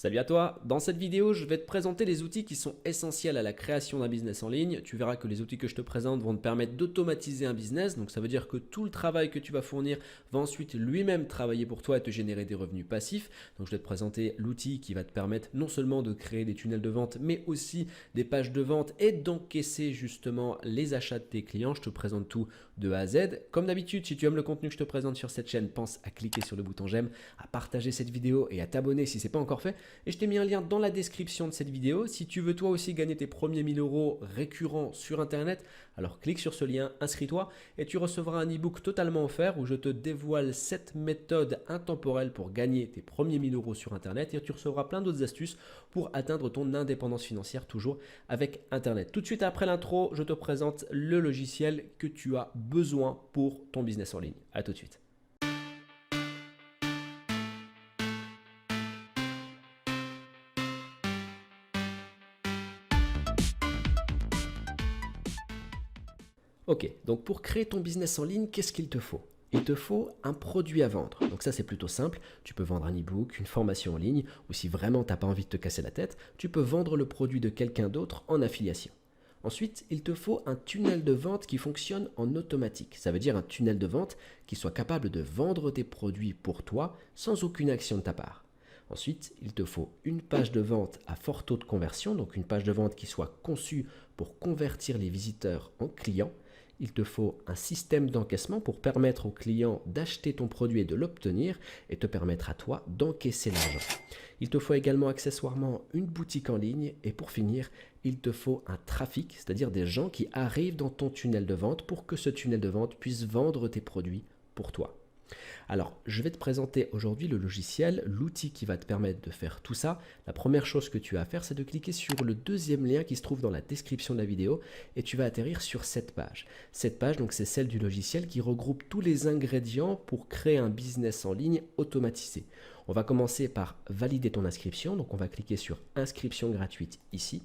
Salut à toi, dans cette vidéo je vais te présenter les outils qui sont essentiels à la création d'un business en ligne. Tu verras que les outils que je te présente vont te permettre d'automatiser un business, donc ça veut dire que tout le travail que tu vas fournir va ensuite lui-même travailler pour toi et te générer des revenus passifs. Donc je vais te présenter l'outil qui va te permettre non seulement de créer des tunnels de vente mais aussi des pages de vente et d'encaisser justement les achats de tes clients. Je te présente tout de A à Z. Comme d'habitude, si tu aimes le contenu que je te présente sur cette chaîne, pense à cliquer sur le bouton j'aime, à partager cette vidéo et à t'abonner si ce n'est pas encore fait. Et je t'ai mis un lien dans la description de cette vidéo. Si tu veux toi aussi gagner tes premiers 1000 euros récurrents sur Internet, alors clique sur ce lien, inscris-toi et tu recevras un e-book totalement offert où je te dévoile 7 méthodes intemporelles pour gagner tes premiers 1000 euros sur Internet et tu recevras plein d'autres astuces pour atteindre ton indépendance financière toujours avec Internet. Tout de suite après l'intro, je te présente le logiciel que tu as besoin pour ton business en ligne. À tout de suite. Ok, donc pour créer ton business en ligne, qu'est-ce qu'il te faut? Il te faut un produit à vendre. Donc ça c'est plutôt simple, tu peux vendre un e-book, une formation en ligne, ou si vraiment tu n'as pas envie de te casser la tête, tu peux vendre le produit de quelqu'un d'autre en affiliation. Ensuite, il te faut un tunnel de vente qui fonctionne en automatique. Ça veut dire un tunnel de vente qui soit capable de vendre tes produits pour toi sans aucune action de ta part. Ensuite, il te faut une page de vente à fort taux de conversion, donc une page de vente qui soit conçue pour convertir les visiteurs en clients. Il te faut un système d'encaissement pour permettre aux clients d'acheter ton produit et de l'obtenir et te permettre à toi d'encaisser l'argent. Il te faut également accessoirement une boutique en ligne et pour finir, il te faut un trafic, c'est-à-dire des gens qui arrivent dans ton tunnel de vente pour que ce tunnel de vente puisse vendre tes produits pour toi. Alors, je vais te présenter aujourd'hui le logiciel, l'outil qui va te permettre de faire tout ça. La première chose que tu as à faire, c'est de cliquer sur le deuxième lien qui se trouve dans la description de la vidéo et tu vas atterrir sur cette page. Cette page, donc, c'est celle du logiciel qui regroupe tous les ingrédients pour créer un business en ligne automatisé. On va commencer par valider ton inscription, donc on va cliquer sur inscription gratuite ici.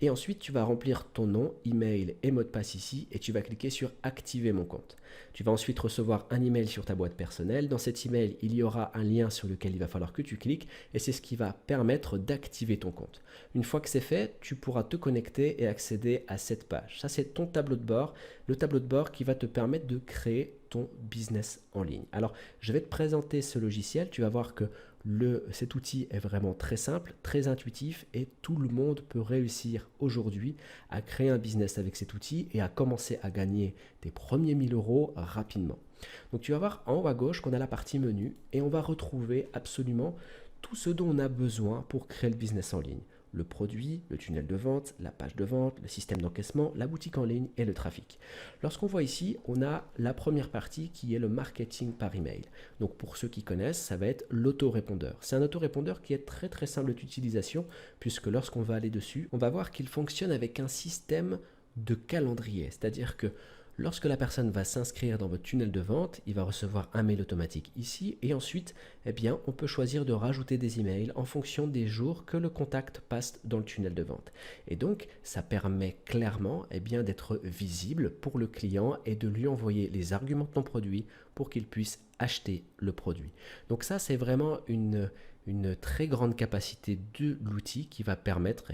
Et ensuite, tu vas remplir ton nom, email et mot de passe ici et tu vas cliquer sur activer mon compte. Tu vas ensuite recevoir un email sur ta boîte personnelle. Dans cet email, il y aura un lien sur lequel il va falloir que tu cliques et c'est ce qui va permettre d'activer ton compte. Une fois que c'est fait, tu pourras te connecter et accéder à cette page. Ça, c'est ton tableau de bord, le tableau de bord qui va te permettre de créer ton business en ligne. Alors, je vais te présenter ce logiciel. Tu vas voir que cet outil est vraiment très simple, très intuitif et tout le monde peut réussir aujourd'hui à créer un business avec cet outil et à commencer à gagner tes premiers 1000 euros rapidement. Donc tu vas voir en haut à gauche qu'on a la partie menu et on va retrouver absolument tout ce dont on a besoin pour créer le business en ligne. Le produit, le tunnel de vente, la page de vente, le système d'encaissement, la boutique en ligne et le trafic. Lorsqu'on voit ici, on a la première partie qui est le marketing par email. Donc pour ceux qui connaissent, ça va être l'autorépondeur. C'est un autorépondeur qui est très très simple d'utilisation puisque lorsqu'on va aller dessus, on va voir qu'il fonctionne avec un système de calendrier. C'est-à-dire que lorsque la personne va s'inscrire dans votre tunnel de vente, il va recevoir un mail automatique ici et ensuite, on peut choisir de rajouter des emails en fonction des jours que le contact passe dans le tunnel de vente. Et donc, ça permet clairement d'être visible pour le client et de lui envoyer les arguments de ton produit pour qu'il puisse acheter le produit. Donc ça, c'est vraiment une très grande capacité de l'outil qui va permettre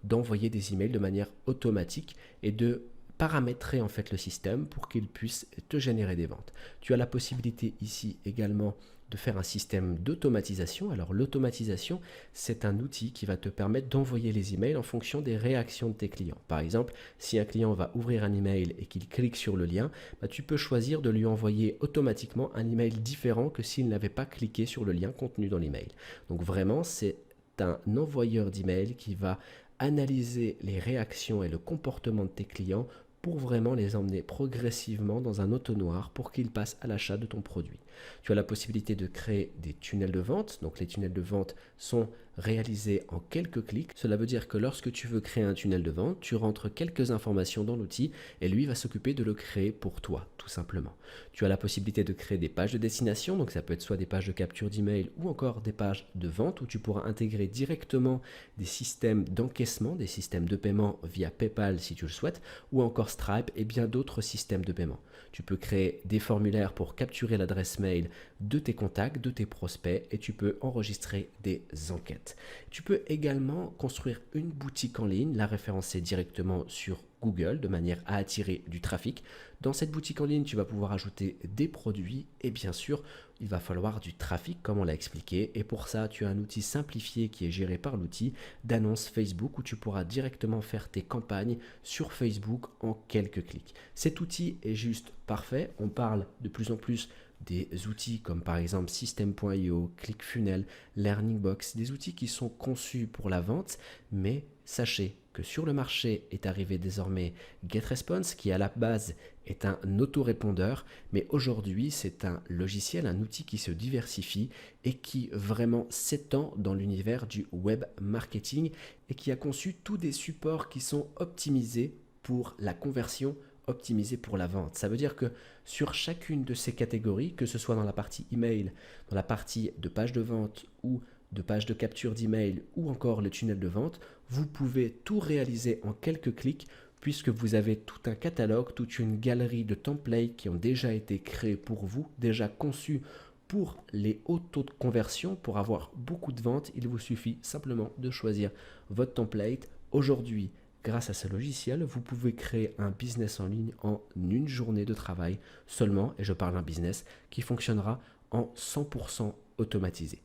d'envoyer des emails de manière automatique et de paramétrer en fait le système pour qu'il puisse te générer des ventes. Tu as la possibilité ici également de faire un système d'automatisation. Alors l'automatisation, c'est un outil qui va te permettre d'envoyer les emails en fonction des réactions de tes clients. Par exemple, si un client va ouvrir un email et qu'il clique sur le lien, tu peux choisir de lui envoyer automatiquement un email différent que s'il n'avait pas cliqué sur le lien contenu dans l'email. Donc vraiment, c'est un envoyeur d'email qui va analyser les réactions et le comportement de tes clients pour vraiment les emmener progressivement dans un entonnoir pour qu'ils passent à l'achat de ton produit. Tu as la possibilité de créer des tunnels de vente. Donc les tunnels de vente sont réalisés en quelques clics. Cela veut dire que lorsque tu veux créer un tunnel de vente, tu rentres quelques informations dans l'outil et lui va s'occuper de le créer pour toi, tout simplement. Tu as la possibilité de créer des pages de destination. Donc ça peut être soit des pages de capture d'email ou encore des pages de vente où tu pourras intégrer directement des systèmes d'encaissement, des systèmes de paiement via PayPal si tu le souhaites, ou encore Stripe et bien d'autres systèmes de paiement. Tu peux créer des formulaires pour capturer l'adresse mail de tes contacts, de tes prospects et tu peux enregistrer des enquêtes. Internet. Tu peux également construire une boutique en ligne, la référencer directement sur Google de manière à attirer du trafic. Dans cette boutique en ligne, tu vas pouvoir ajouter des produits et bien sûr, il va falloir du trafic comme on l'a expliqué. Et pour ça, tu as un outil simplifié qui est géré par l'outil d'annonce Facebook où tu pourras directement faire tes campagnes sur Facebook en quelques clics. Cet outil est juste parfait. On parle de plus en plus des outils comme par exemple System.io, ClickFunnels, LearningBox, des outils qui sont conçus pour la vente, mais sachez que sur le marché est arrivé désormais GetResponse qui à la base est un autorépondeur, mais aujourd'hui c'est un logiciel, un outil qui se diversifie et qui vraiment s'étend dans l'univers du web marketing et qui a conçu tous des supports qui sont optimisés pour la conversion, optimisés pour la vente. Ça veut dire que sur chacune de ces catégories, que ce soit dans la partie email, dans la partie de page de vente ou de page de capture d'email ou encore le tunnel de vente, vous pouvez tout réaliser en quelques clics puisque vous avez tout un catalogue, toute une galerie de templates qui ont déjà été créés pour vous, déjà conçus pour les hauts taux de conversion. Pour avoir beaucoup de ventes, il vous suffit simplement de choisir votre template. Aujourd'hui, grâce à ce logiciel, vous pouvez créer un business en ligne en une journée de travail seulement, et je parle d'un business qui fonctionnera en 100% automatisé.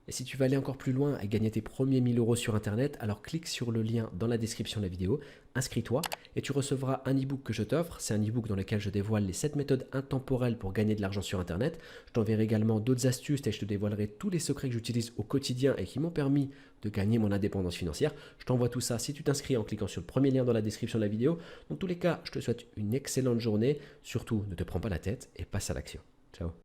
Et si tu veux aller encore plus loin et gagner tes premiers 1000 euros sur Internet, alors clique sur le lien dans la description de la vidéo, inscris-toi et tu recevras un e-book que je t'offre. C'est un e-book dans lequel je dévoile les 7 méthodes intemporelles pour gagner de l'argent sur Internet. Je t'enverrai également d'autres astuces et je te dévoilerai tous les secrets que j'utilise au quotidien et qui m'ont permis de gagner mon indépendance financière. Je t'envoie tout ça si tu t'inscris en cliquant sur le premier lien dans la description de la vidéo. Dans tous les cas, je te souhaite une excellente journée. Surtout, ne te prends pas la tête et passe à l'action. Ciao.